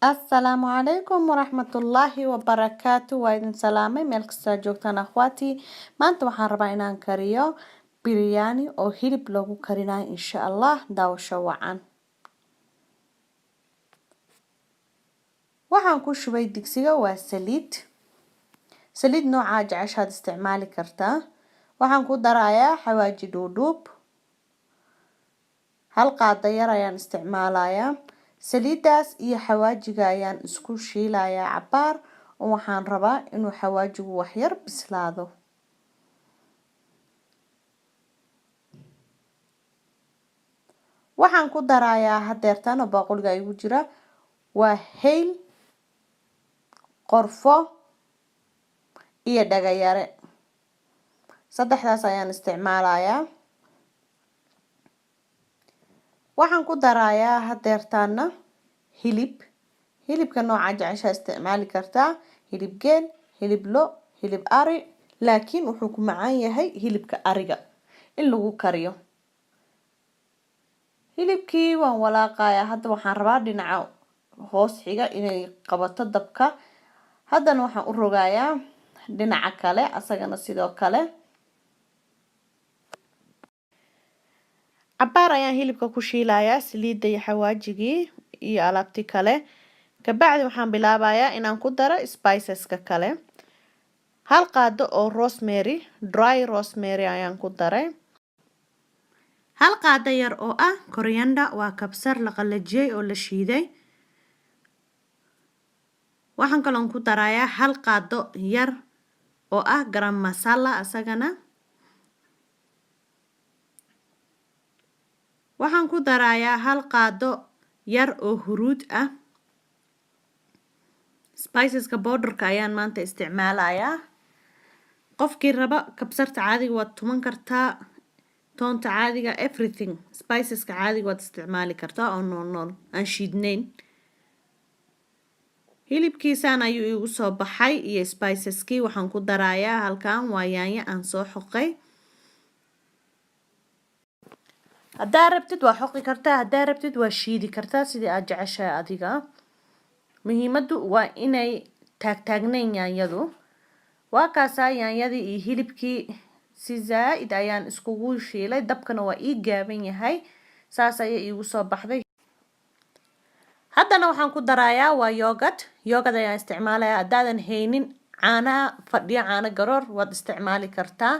السلام عليكم ورحمة الله وبركاته وإذن سلامي مeel kasta joogtaan akhwaati maanta waxaan rabaa inaan kariyo biryani oo hilib lagu karinayo insha Allah daawasho wacan waxaan ku shubay digsiga waa saliid nooca jeceshaad isticmaali kartaa waxaan ku darayaa xawaaji dhuudhuub hal qaado yar ayaan isticmaalayaa saliidaas iyo xawaajiga ayaan isku shiilayaa cabaar oo waxaan rabaa inuu xawaajigu wax yar bislaado waxaan ku darayaa hadeertan oo baaquliga igu jira waa hayl qorfo iyo dhagayare saddexdaas ayaan isticmaalayaa waxaan ku darayaa hadeertaana hilibka nooca jecesha isticmaali kartaa hilib geel hilib lo hilib ari laakiin wuxuu ku macaan yahay hilibka ariga in lagu kariyo hilibkii waan walaaqayaa hadda waxaan rabaa dhinaca hoos xiga inay qabato dabka haddana waxaan u rogayaa dhinaca kale asagana sidoo kale cabaar ayaan hilibka ku shiilayaa saliidda iyo xawaajigii iyo alaabtii kale kabacdi waxaan bilaabayaa inaan ku daro spiceska kale hal qaado oo dry rosemary ayaan ku daray hal qaado yar oo ah coriander waa kabsar la qalajiyay oo la shiiday waxaan kaloon ku darayaa hal qaado yar oo ah garam masala asagana waxaan ku darayaa hal qaado yar oo huruud ah spiceska powderka ayaan maanta isticmaalayaa qofkii raba kabsarta caadiga waad tuman kartaa toonta caadiga everything spiceska caadiga waad isticmaali kartaa oo nool aan shiidnayn hilibkiisaan ayuu igu soo baxay iyo spiceskii waxaan ku darayaa halkan waa yaanyo aan soo xoqay haddaa rabtid waa xoqi kartaa haddaa rabtid waa shiidi kartaa sidii aad jeceshahay adiga muhiimadu waa inay taagnayn yaanyadu waa kaasaa yaanyadii iyo hilibkii si zaa'id ayaan iskugu shiilay dabkana waa ii gaaban yahay saas ayay iigu soo baxday haddana waxaan ku darayaa waa yogurt ayaan isticmaalayaa haddaadan haynin caanaha fadhiyo caano garoor waad isticmaali kartaa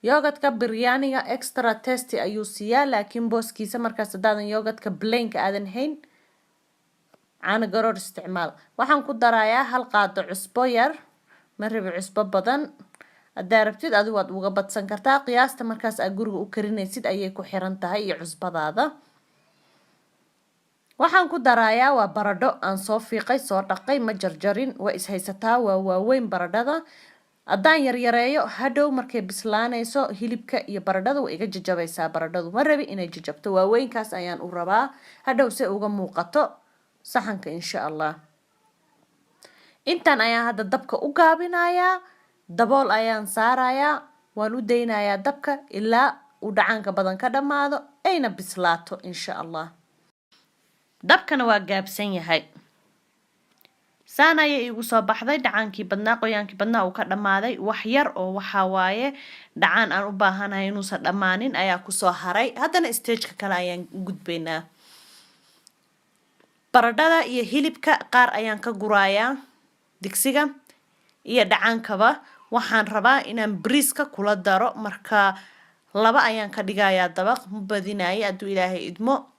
yogurtka biryaniga extra tasty ayuu siiyaa laakiin booskiisa markaas haddaadan yogurtka plainka aadan hayn caano garoor isticmaal waxaan ku darayaa hal qaado cusbo yar ma rabi cusbo badan haddaa rabtid adigu waad uga badsan kartaa qiyaasta markaas aad guriga u karinaysid ayay ku xiran tahay iyo cusbadaada waxaan ku darayaa waa baradho aan soo fiiqay soo dhaqay ma jarjarin waa ishaysataa waa waaweyn baradhada haddaan yaryareeyo hadhow markay bislaanayso hilibka iyo baradhada way iga jajabaysaa baradhadu ma rabi inay jajabto waaweynkaas ayaan u rabaa hadhow si uga muuqato saxanka insha Allah intaan ayaan hadda dabka u gaabinayaa dabool ayaan saarayaa waan u daynayaa dabka ilaa uu dhacaanka badan ka dhamaado ayna bislaato insha Allah dabkana waa gaabsan yahay saan ayay igu soo baxday dhacaankii badnaa qoyaankii badnaa uu ka dhamaaday wax yar oo waxaa waaye dhacaan aan u baahanahay inuusan dhammaanin ayaa kusoo haray haddana stageka kale ayaan gudbaynaa baradhada iyo hilibka qaar ayaan ka gurayaa digsiga iyo dhacaankaba waxaan rabaa inaan bariiska kula daro marka laba ayaan ka dhigayaa dabaq ma badinayo hadduu ilaahay idmo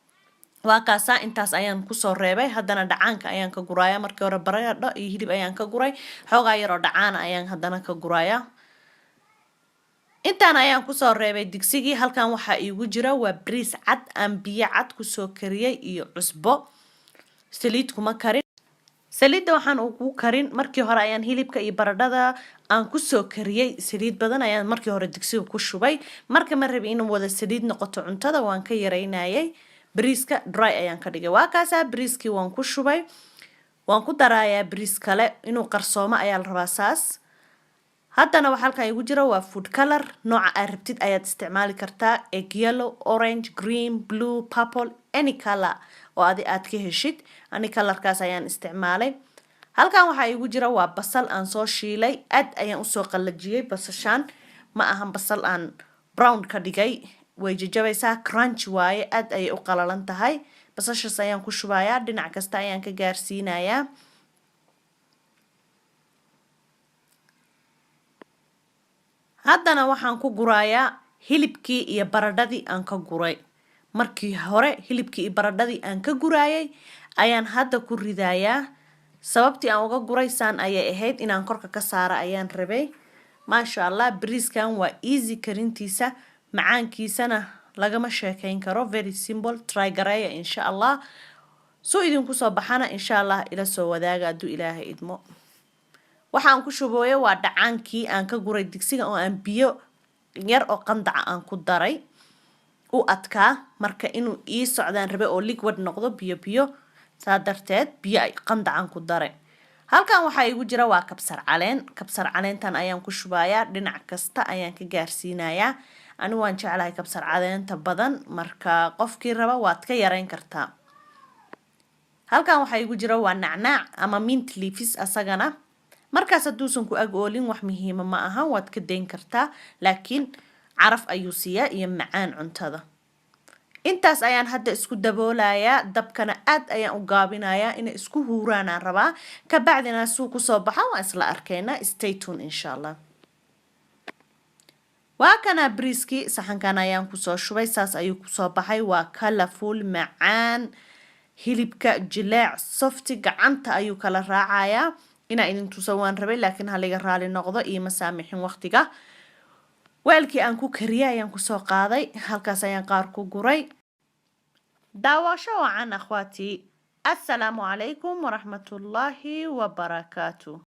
waa kaasaa intaas ayaan kusoo reebay haddana dhacaanka ayaan ka gurayaa markii hore baradho iyo hilib ayaan ka guray xoogaa yaroo dhacaana ayaan haddana ka gurayaa intaan ayaan kusoo reebay digsigii halkan waxaa iigu jira waa bariis cad aan biyo cad kusoo kariyay iyo cusbo saliid kuma karin saliidda waxaan ugu karin markii hore ayaan hilibka iyo baradhada aan kusoo kariyay saliid badan ayaan markii hore digsiga ku shubay marka ma rabi inuu wada saliid noqoto cuntada waan ka yaraynayay bariiska dry ayaan ka dhigay waa kaasaa bariiskii waan ku shubay waan ku darayaa bariis kale inuu qarsoomo ayaa la rabaa saas haddana waxa halkan igu jira waa food color nooca aad rabtid ayaad isticmaali kartaa egg yellow orange green blue purple any color oo aad ka heshid ani colorkaas ayaan isticmaalay halkan waxa igu jira waa basal aan soo shiilay aad ayaan u soo qalajiyay basashan ma ahan basal aan brown ka dhigay way jajabaysaa crunch waaye aad ay u qalalan tahay basashaas ayaan ku shubayaa dhinac kasta ayaan ka gaarsiinayaa haddana waxaan ku gurayaa hilibkii iyo baradhadii aan ka guray markii hore hilibkii iyo baradhadii aan ka gurayay ayaan hadda ku ridayaa sababtii aan uga guray saan ayay ahayd inaan korka ka saaro ayaan rabay maasha Allah bariiskan waa easy karintiisa macaankiisana lagama sheekayn karo very simple try gareeya insha Allah soo idinku soo baxana insha Allah ila soo wadaaga hadduu Ilaahay idmo waxaan ku shubooyay waa dhacaankii aan ka guray digsiga oo aan biyo yar oo qandaca aan ku daray u adkaa marka inuu ii socdaan rabe oo liquid noqdo biyo saa darteed biyo ay qandacaan ku daray halkan waxa igu jira waa kabsar caleentan ayaan ku shubayaa dhinac kasta ayaan ka gaarsiinayaa ani waan jeclahay kabsar caleenta badan marka qofkii raba waad ka yareyn kartaa halkan waxa igu jira waa nacnaac ama mint leaves asagana markaas haduusan ku ag oolin wax muhiima ma aha waad ka dayn kartaa laakiin caraf ayuu siiyaa iyo macaan cuntada intaas ayaan hadda isku daboolayaa dabkana aad ayaan u gaabinayaa inay isku huuraan aan rabaa ka bacdina suu ku soo baxa waan isla arkaynaa stay tuned insha Allah waa kana briski saxankan ayaan ku soo shubay saas ayuu ku soo baxay waa colorful macaan hilibka jileec softi gacanta ayuu kala raacayaa ina idin tuso waan rabay laakiin haliga raali noqdo iyo masaamixin waqtiga weelkii aan ku kariyay ayaan ku soo qaaday halkaas ayaan qaar ku guray daawasho wacan akhwaati assalaamu calaykum waraxmatullaahi wabarakaatuh